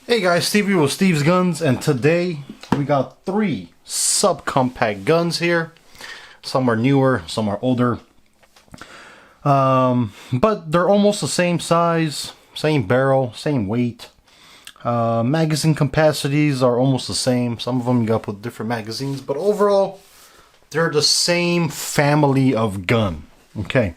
Hey guys, Stevie with Steve's Guns, and today we got three subcompact guns here. Some are newer, some are older. But they're almost the same size, same barrel, same weight. Magazine capacities are almost the same. Some of them you got to put different magazines, but overall, they're the same family of gun. Okay.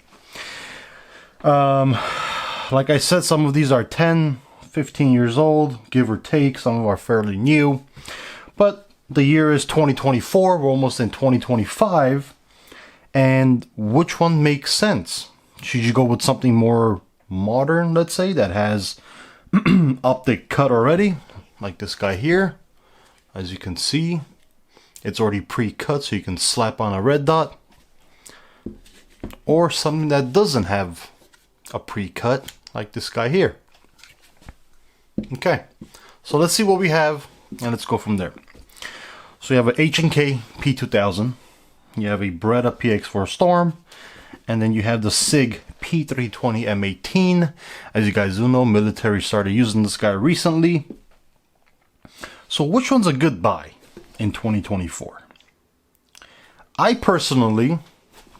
Like I said, some of these are 10, 15 years old, give or take. Some of them are fairly new. But the year is 2024. We're almost in 2025. And which one makes sense? Should you go with something more modern, let's say, that has optic cut already, like this guy here? As you can see, it's already pre-cut, so you can slap on a red dot. Or something that doesn't have a pre-cut, like this guy here. Okay, so let's see what we have, and let's go from there. So you have an HKP2000, you have a Berreta PX4 Storm, and then you have the Sig P320 M18. As you guys do know, military started using this guy recently. So which one's a good buy in 2024? I personally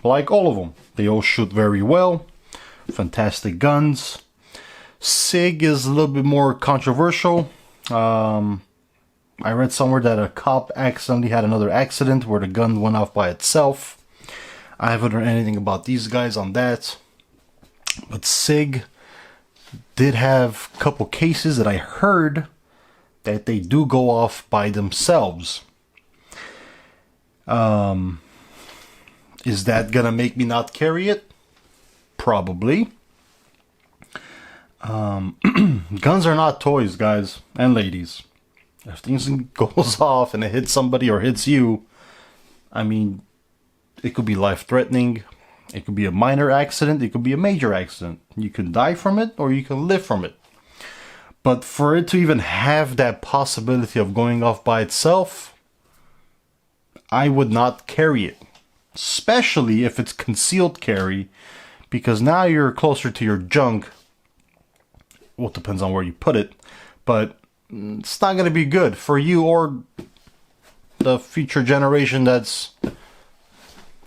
like all of them. They all shoot very well. Fantastic guns. Sig is a little bit more controversial. I read somewhere that a cop accidentally had another accident where the gun went off by itself. I haven't heard anything about these guys on that. But Sig did have a couple cases that I heard that they do go off by themselves. Is that gonna make me not carry it? Probably. Guns are not toys, guys and ladies. If things goes off and it hits somebody or hits you, I mean, it could be life-threatening. It could be a minor accident. It could be a major accident. You can die from it or you can live from it. But for it to even have that possibility of going off by itself, I would not carry it. Especially if it's concealed carry, because now you're closer to your junk. Well, it depends on where you put it, but it's not going to be good for you or the future generation that's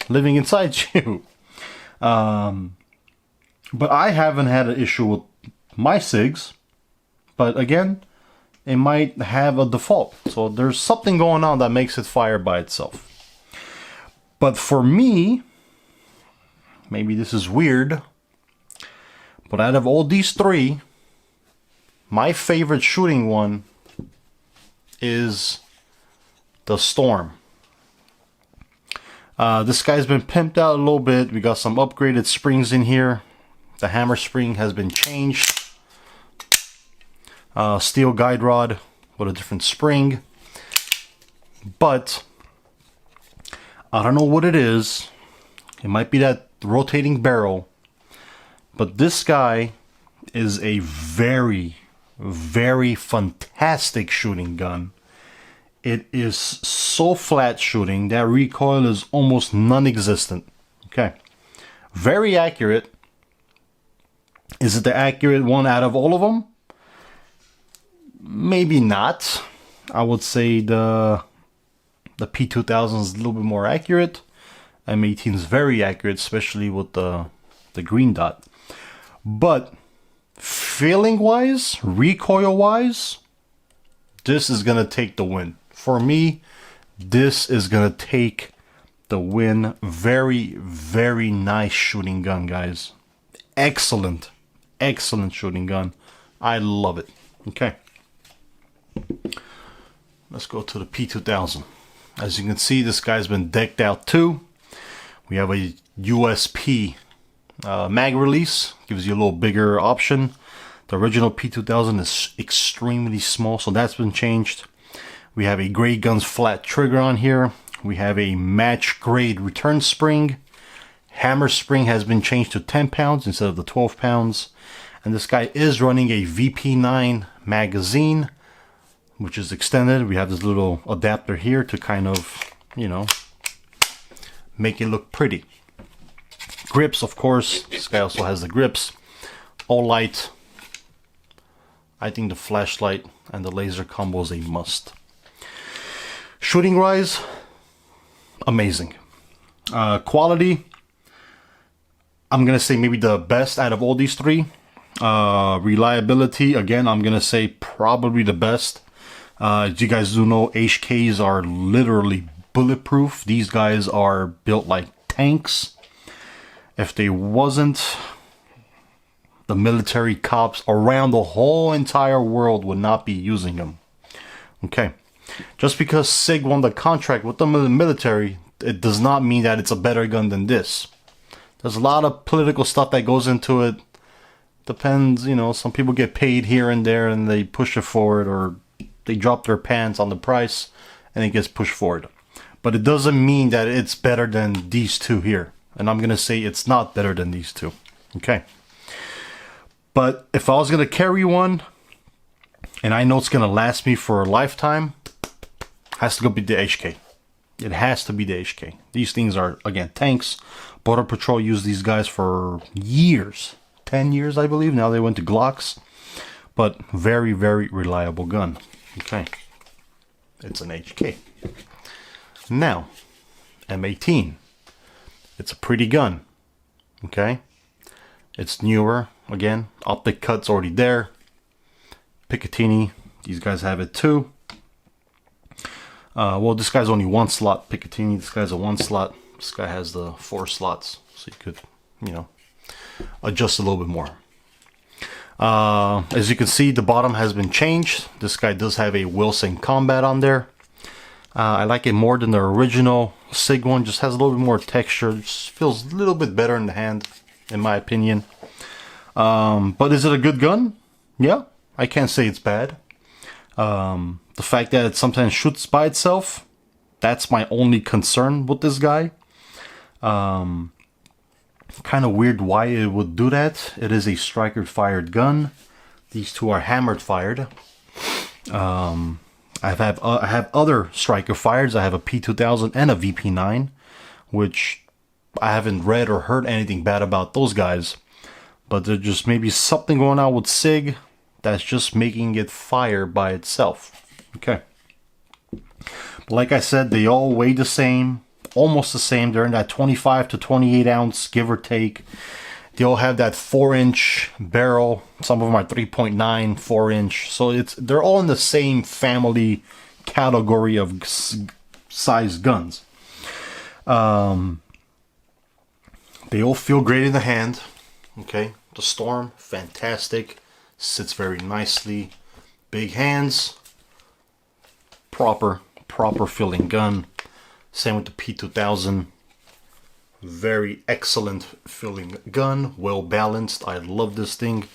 living inside you. But I haven't had an issue with my SIGs, but again, it might have a default. So there's something going on that makes it fire by itself. But for me, maybe this is weird, but out of all these three, my favorite shooting one is the Storm. This guy's been pimped out a little bit. We got some upgraded springs in here. The hammer spring has been changed. Steel guide rod with a different spring. But I don't know what it is. It might be that rotating barrel. But this guy is a very, very fantastic shooting gun. It is so flat shooting that recoil is almost non-existent. Okay, very accurate. Is it the accurate one out of all of them? Maybe not. I would say the P2000 is a little bit more accurate. M18 is very accurate, especially with the green dot. But feeling wise, recoil wise, this is gonna take the win. For me, this is gonna take the win. Very, very nice shooting gun, guys. Excellent, excellent shooting gun. I love it. Okay, let's go to the P2000. As you can see, this guy's been decked out too. We have a USP mag release, gives you a little bigger option. The original P2000 is extremely small, so that's been changed. We have a Grey Guns flat trigger on here. We have a match grade return spring. Hammer spring has been changed to 10 pounds instead of the 12 pounds. And this guy is running a VP9 magazine, which is extended. We have this little adapter here to kind of, you know, make it look pretty. Grips, of course. This guy also has the grips. All light. I think the flashlight and the laser combo is a must. Shooting wise, amazing. Quality, I'm gonna say maybe the best out of all these three. Reliability, again, I'm gonna say probably the best. As you guys do know, HKs are literally bulletproof. These guys are built like tanks. If they wasn't, the military cops around the whole entire world would not be using them. Okay, just because Sig won the contract with the military, it does not mean that it's a better gun than this. There's a lot of political stuff that goes into it. Depends, you know, some people get paid here and there and they push it forward, or they drop their pants on the price and it gets pushed forward. But it doesn't mean that it's better than these two here. And I'm going to say it's not better than these two. Okay. But if I was going to carry one, and I know it's going to last me for a lifetime, has to go be the HK. It has to be the HK. These things are, again, tanks. Border Patrol used these guys for years. 10 years, I believe. Now they went to Glocks. But very, very reliable gun. Okay. It's an HK. Now, M18. It's a pretty gun. Okay. It's newer. Again, optic cut's already there. Picatinny. These guys have it too. Well, this guy's only one slot. Picatinny. This guy's a one slot. This guy has the 4 slots. So you could, you know, adjust a little bit more. As you can see, the bottom has been changed. This guy does have a Wilson Combat on there. I like it more than the original Sig one. Just has a little bit more texture. Just feels a little bit better in the hand, in my opinion. But is it a good gun? Yeah, I can't say it's bad. The fact that it sometimes shoots by itself, that's my only concern with this guy. Kind of weird why it would do that. It is a striker fired gun. These two are hammered fired. I have other striker fires. I have a P2000 and a VP9, which I haven't read or heard anything bad about those guys. But there's just maybe something going on with Sig that's just making it fire by itself. Okay. But like I said, they all weigh the same, almost the same. They're in that 25 to 28 ounce, give or take. They all have that 4-inch barrel. Some of them are 3.9, 4-inch. So they're all in the same family category of size guns. They all feel great in the hand. Okay, the Storm, fantastic. Sits very nicely. Big hands. Proper feeling gun. Same with the P2000. Very excellent feeling gun. Well balanced. I love this thing.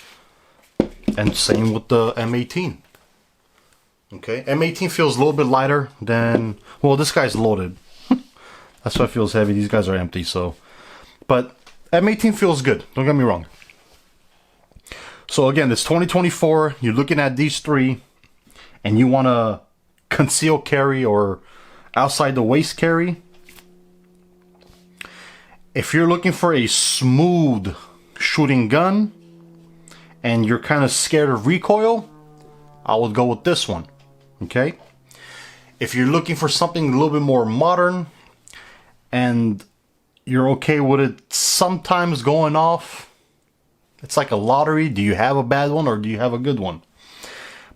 And same with the M18. Okay, M18 feels a little bit lighter than... Well, this guy's loaded. That's why it feels heavy. These guys are empty, so... But M18 feels good. Don't get me wrong. So again, it's 2024. You're looking at these three. And you want to conceal carry or outside the waist carry. If you're looking for a smooth shooting gun and you're kind of scared of recoil, I would go with this one. Okay. If you're looking for something a little bit more modern and you're okay with it sometimes going off, it's like a lottery. Do you have a bad one or do you have a good one?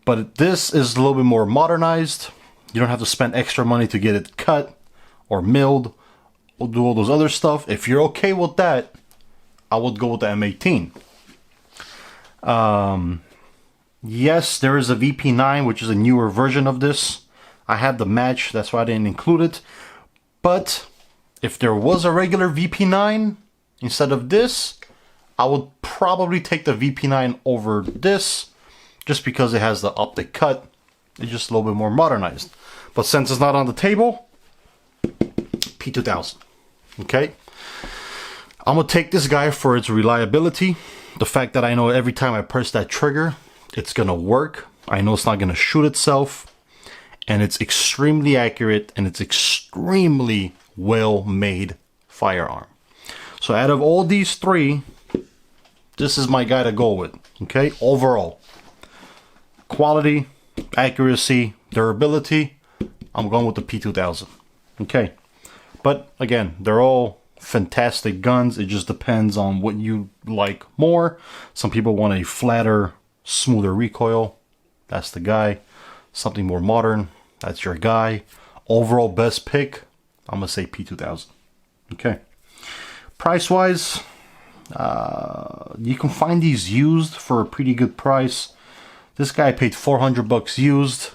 But this is a little bit more modernized. You don't have to spend extra money to get it cut or milled. We'll do all those other stuff. If you're okay with that, I would go with the M18. Yes, there is a VP9, which is a newer version of this. I have the match, that's why I didn't include it. But if there was a regular VP9 instead of this, I would probably take the VP9 over this, just because it has the optic cut. It's just a little bit more modernized. But since it's not on the table, P2000. Okay, I'm gonna take this guy for its reliability. The fact that I know every time I press that trigger, it's gonna work. I know it's not gonna shoot itself, and it's extremely accurate, and it's extremely well made firearm. So out of all these three, this is my guy to go with. Okay, overall. quality, accuracy, durability, I'm going with the P2000. Okay, but again, they're all fantastic guns. It just depends on what you like more. Some people want a flatter, smoother recoil. That's the guy. Something more modern. That's your guy. Overall best pick, I'm gonna say P2000. Okay. Price wise, you can find these used for a pretty good price. This guy paid 400 bucks used.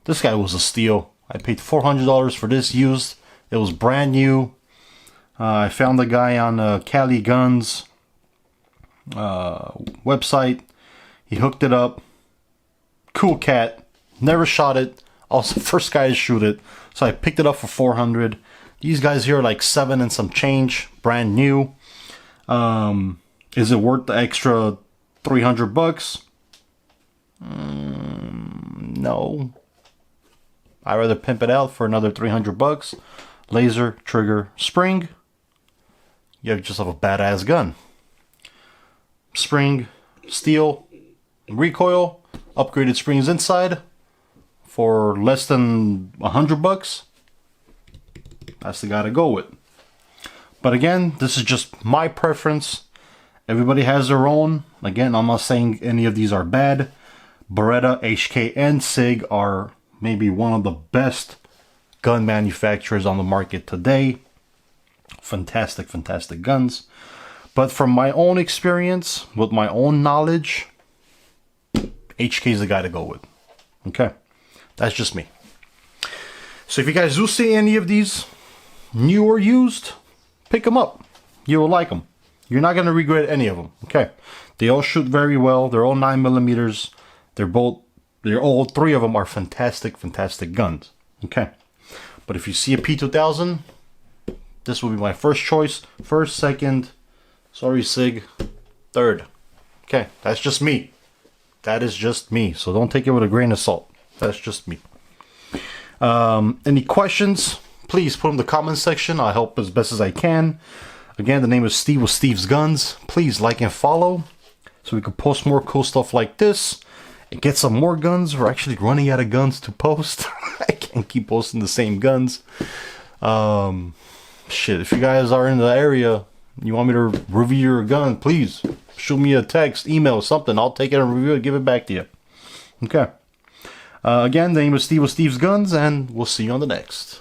This guy was a steal. I paid $400 for this used. It was brand new. I found the guy on Cali Guns website. He hooked it up. Cool cat. Never shot it. I was the first guy to shoot it. So I picked it up for 400. These guys here are like 7 and some change. Brand new. Is it worth the extra 300 bucks? No. I'd rather pimp it out for another 300 bucks. Laser, trigger, spring. You have just have a badass gun. Spring, steel, recoil, upgraded springs inside for less than 100 bucks. That's the guy to go with. But again, this is just my preference. Everybody has their own. Again, I'm not saying any of these are bad. Berreta, HK, and Sig are maybe one of the best gun manufacturers on the market today. Fantastic, fantastic guns. But from my own experience, with my own knowledge, HK is the guy to go with. Okay, that's just me. So if you guys do see any of these, new or used, pick them up. You will like them. You're not going to regret any of them. Okay, they all shoot very well. They're all 9mm. They're all 3 of them are fantastic, fantastic guns. Okay, but if you see a P2000, this will be my first choice. First, second, sorry Sig, third. Okay, that's just me. That is just me. So don't take it with a grain of salt. That's just me. Any questions? Please put them in the comment section. I'll help as best as I can. Again, the name is Steve with Steve's Guns. Please like and follow so we can post more cool stuff like this and get some more guns. We're actually running out of guns to post. I can't keep posting the same guns. Shit, if you guys are in the area, you want me to review your gun, please shoot me a text, email, something. I'll take it and review it, give it back to you. Okay. Again, the name is Steve with Steve's Guns, and we'll see you on the next.